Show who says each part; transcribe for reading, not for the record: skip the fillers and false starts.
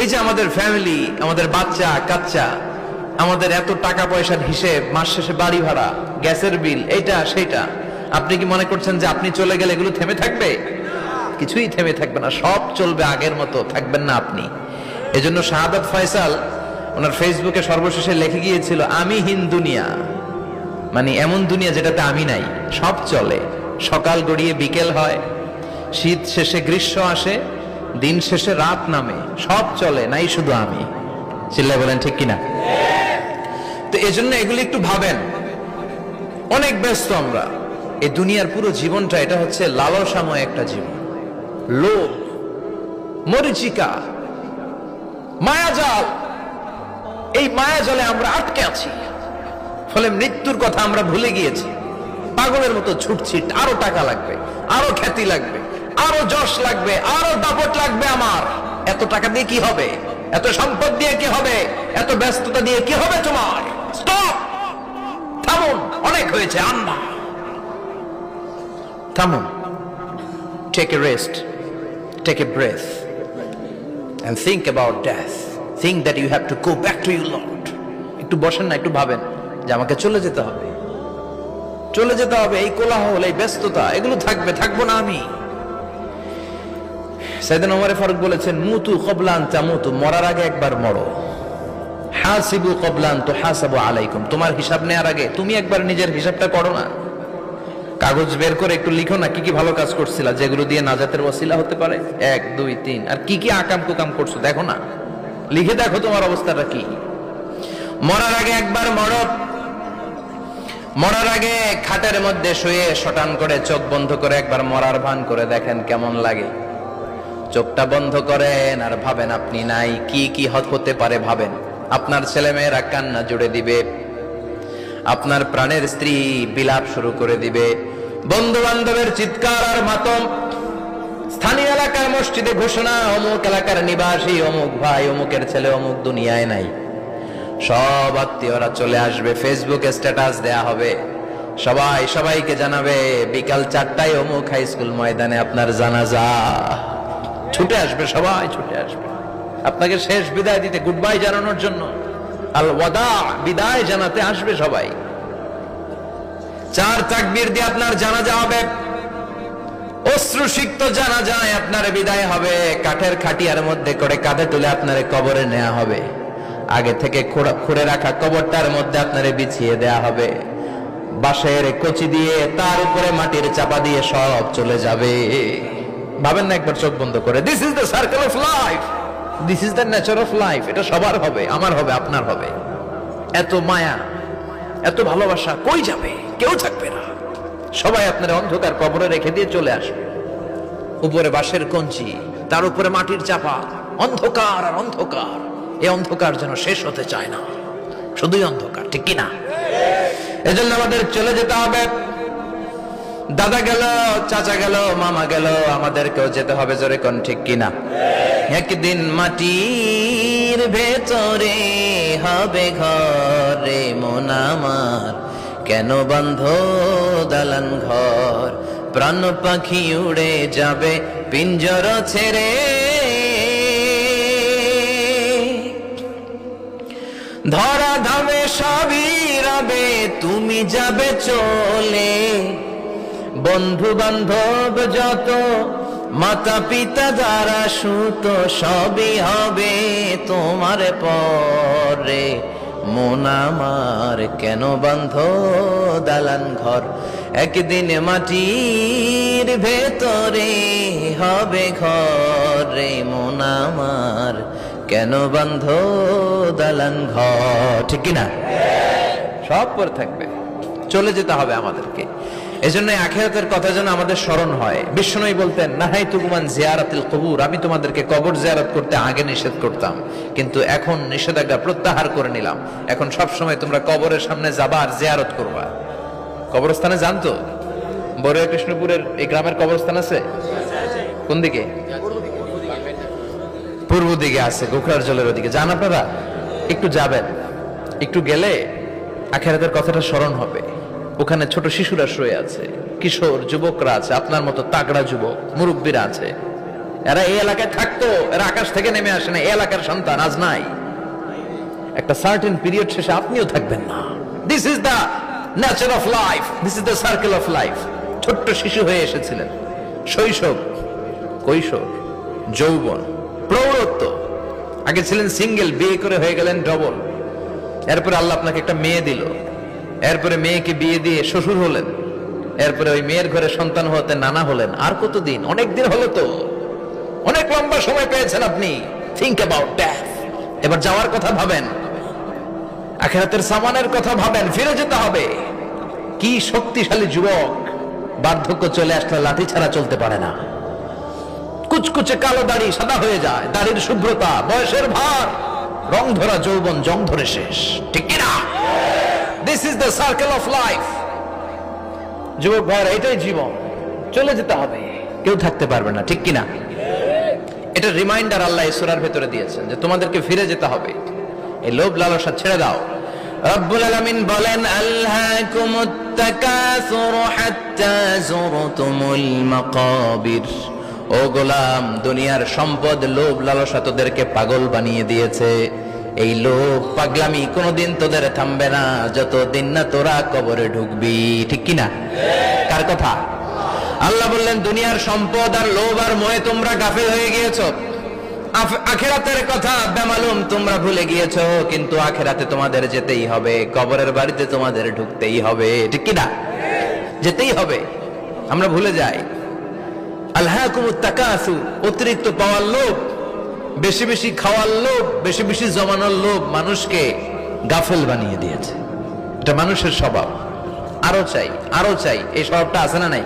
Speaker 1: এই যে আমাদের ফ্যামিলি, আমাদের বাচ্চা কাচ্চা, আমাদের এত টাকা পয়সার হিসেব, মাস শেষে বাড়ি ভাড়া, গ্যাসের বিল, এইটা সেইটা, আপনি কি মনে করছেন যে আপনি চলে গেলে এগুলো থেমে থাকবে? কিছুই থেমে থাকবে না, সব চলবে আগের মতো, থাকবেন না আপনি। এজন্য শাহাদাত ফয়সাল ওনার ফেসবুকে সর্বশেষে লিখে গিয়েছিল, আমি হীন দুনিয়া, মানে এমন দুনিয়া যেটাতে আমি নাই, সব চলে, সকাল গড়িয়ে বিকেল হয়, শীত শেষে গ্রীষ্ম আসে, দিন শেষে রাত নামে, সব চলে, নাই শুধু আমি। চিল্লায় বলেন ঠিক কিনা? তো এজন্য এগুলি একটু ভাবেন। অনেক ব্যস্ত আমরা, এই দুনিয়ার পুরো জীবনটা এটা হচ্ছে লালসাময় একটা জীবন, লোভ, মরিচিকা, মায়াজাল। এই মায়াজালে আমরা আটকে আছি, ফলে মৃত্যুর কথা আমরা ভুলে গিয়েছি, পাগলের মতো ছুটছি। আরো টাকা লাগবে, আরো খ্যাতি লাগবে, আরো যশ লাগবে, আরো দাপট লাগবে আমার। এত টাকা দিয়ে কি হবে? এত সম্পদ দিয়ে কি হবে? এত ব্যস্ততা দিয়ে কি হবে তোমার? স্টপ, থামুন, অনেক হয়েছে, আম্মা থামুন। Take a rest, take a breath and think about death. Think that you have to go back to your Lord. একটু বসেন না, একটু ভাবেন যে আমাকে চলে যেতে হবে, চলে যেতে হবে। এই কোলাহল, এই ব্যস্ততা, এগুলো থাকবে, থাকবো না আমি। সাইয়েদনা ওমর ফারুক বলেছেন, মুতু ক্বাবলা আন তামুতু, মরার আগে একবার মরো। হাসিবু ক্বাবলা আন তুহাসাবু আলাইকুম, তোমার হিসাব নেওয়ার আগে তুমি একবার নিজের হিসাবটা করো না। কাগজ বের করে একটু লিখো না, কি কি ভালো কাজ করছিলা, যেগুলো দিয়ে নাজাতের ওসিলা হতে পারে, 1 2 3, আর কি কি আকাম কুকাম করছো দেখো না, লিখে দেখো তোমার অবস্থাটা কি। মরার আগে একবার মরো। মরার আগে খাটের মধ্যে শুয়ে শটান করে চোখ বন্ধ করে একবার মরার ভান করে দেখেন কেমন লাগে। চোখটা বন্ধ করেন আর ভাবেন আপনি নাই, কি কি হতে পারে ভাবেন। আপনার ছেলেমেয়েরা কান্না জুড়ে দিবে, আপনার প্রাণের স্ত্রী বিলাপ শুরু করে দিবে, বন্ধু বান্ধবের চিৎকার আর মাতম, স্থানীয় এলাকার মসজিদে ঘোষণা, অমুক এলাকার নিবাসী অমুক ভাই, অমুকের ছেলে অমুক দুনিয়ায় নাই। সব আত্মীয়রা চলে আসবে, ফেসবুকে স্ট্যাটাস দেয়া হবে, সবাই সবাইকে জানাবে বিকাল 4টায় অমুক হাই স্কুল ময়দানে আপনার জানাজা। ছুটে আসবে, সবাই ছুটে আসবে আপনাকে শেষ বিদায় দিতে, গুড বাই জানানোর জন্য, আল ওয়াদা, বিদায় জানাতে আসবে সবাই। 4 তাকবীর দিয়ে আপনার জানাজা হবে, অশ্রুসিক্ত জানাজায় আপনার বিদায় হবে। কাঠের খাটিয়ার মধ্যে করে কাঁধে তুলে আপনার কবরে নেওয়া হবে, আগে থেকে খুঁড়ে রাখা কবরটার মধ্যে আপনারে বিছিয়ে দেয়া হবে, বাঁশের কচি দিয়ে তার উপরে মাটির চাপা দিয়ে সব চলে যাবে। ভাবেন না একবার চোখ বন্ধ করে, this is the circle of life, this is the nature of life. এটা সবার হবে, আমার হবে, আপনার হবে। এত মায়া, এত ভালোবাসা কই যাবে? কেউ থাকবে না, সবাই আপনার অন্ধকার কবরে রেখে দিয়ে চলে আসবে। উপরে বাঁশের কঞ্চি, তার উপরে মাটির চাপা, অন্ধকার আর অন্ধকার। এই অন্ধকার যেন শেষ হতে চায় না, শুধুই অন্ধকার, ঠিক কিনা? এজন্য আমাদের চলে যেতে হবে। দাদা গেল, চাচা গেল, মামা গেল, আমাদেরকেও যেতে হবে, জোরে কোন ঠিক কিনা? একদিন মাটির ভেতরে হবে ঘর রে মন আমার, কেন বন্ধ দালান ঘর, প্রাণ পাখি উড়ে যাবে পিঞ্জর ছেড়ে, ধরা ধামে সবই রবে, তুমি যাবে চলে, বন্ধু বান্ধব যত, মাতা পিতা যারা সুত, সবই হবে তোমার পরে, মন আমার কেন বন্ধ দালান ঘর, একদিন মাটির ভেতরে হবে ঘর রে মন আমার, কেন বন্ধ দালান ঘর, ঠিক কিনা? সব পরে থাকবে, চলে যেতে হবে আমাদেরকে। এজন্য আখিরাতের কথা যেন আমাদের স্মরণ হয়। বিশ্বনবী বলতেন, নাহাইতুকুমান জিয়ারাতিল কবুর, আমি তোমাদেরকে কবর জিয়ারত করতে আগে নিষেধ করতাম, কিন্তু এখন নিষেধাজ্ঞা প্রত্যাহার করে নিলাম। এখন সব সময় তোমরা কবরের সামনে যাবা আর জিয়ারত করবা। কবরস্থানে জানতো বড়ুয়া কৃষ্ণপুরের এই গ্রামের কবরস্থান আছে কোন দিকে? পূর্ব দিকে আছে, গোখরার জলের ওদিকে। যান আপনারা, একটু যাবেন, একটু গেলে আখিরাতের কথাটা স্মরণ হবে। ওখানে ছোট শিশুরা শুয়ে আছে, কিশোর যুবকরা আছে, আপনার মতো তাগড়া যুবক মুরব্বীরা আছে, এরা এই এলাকায় থাকতো, এরা আকাশ থেকে নেমে আসে না, এই এলাকার সন্তান আজ নাই। একটা সার্টেন পিরিয়ড শেষে আপনিও থাকবেন না। This is the nature of life, this is the circle of life. ছোট্ট শিশু হয়ে এসেছিলেন, শৈশব, কৈশোর, যৌবন, প্রৌঢ়ত্ব, আগে ছিলেন সিঙ্গেল, বিয়ে করে হয়ে গেলেন ডবল, এরপরে আল্লাহ আপনাকে একটা মেয়ে দিল, এরপরে মেয়েকে বিয়ে দিয়ে শ্বশুর হলেন, এরপরে ওই মেয়ের ঘরে সন্তান হতে নানা হলেন। আর কতদিন? অনেক দিন হলো তো, অনেক লম্বা সময় পেয়েছেন আপনি। Think about death. এবার যাওয়ার কথা ভাবেন, আখিরাতের সামানের কথা ভাবেন, ফিরে যেতে হবে। কি শক্তিশালী যুবক, বার্ধক্য চলে আসলে লাঠি ছাড়া চলতে পারে না। কুচকুচে কালো দাড়ি সাদা হয়ে যায়, দাড়ির শুভ্রতা, বয়সের ভার, রং ধরা যৌবন জং ধরে শেষ, ঠিক কিনা? This is the circle of life. যুবক ভাইরা, এটাই জীবন, চলে যেতে হবে, কেউ থাকতে পারবে না, ঠিক কিনা? এটা রিমাইন্ডার আল্লাহ এই সূরার ভেতরে দিয়েছেন যে তোমাদেরকে ফিরে যেতে হবে, এই লোভ লালসা ছেড়ে দাও। রব্বুল আলামিন বলেন, আলহাকুমুত তাকাসুর হাত্তা যুরতুমুল মাকাবির। ও গোলাম, দুনিয়ার সম্পদ, লোভ লালসা তোদেরকে পাগল বানিয়ে দিয়েছে। এই লোভ পাগলামি কোনোদিন তোদের থামবে না যতদিন না তোরা কবরে ঢুকবি, ঠিক কিনা? কার কথা? আল্লাহ বললেন, দুনিয়ার সম্পদ আর লোভ আর মোহে তোমরা গাফেল হয়ে গিয়েছো। আখিরাতের কথা বেমালুম তোমরা ভুলে গিয়েছো। কিন্তু আখিরাতে তোমাদের যেতেই হবে, কবরের বাড়িতে তোমাদের ঢুকতেই হবে, ঠিক কিনা? যেতেই হবে, আমরা ভুলে যাই। আলহাকুমুত তাকাসুর, অতিরিক্ত পাওয়ার লোভ, বেশি বেশি খাওয়ার লোভ, বেশি বেশি জমানোর লোভ মানুষকে গাফেল বানিয়ে দিয়েছে। এটা মানুষের স্বভাব, আরো চাই, আরো চাই, এই স্বভাবটা আছে না নাই?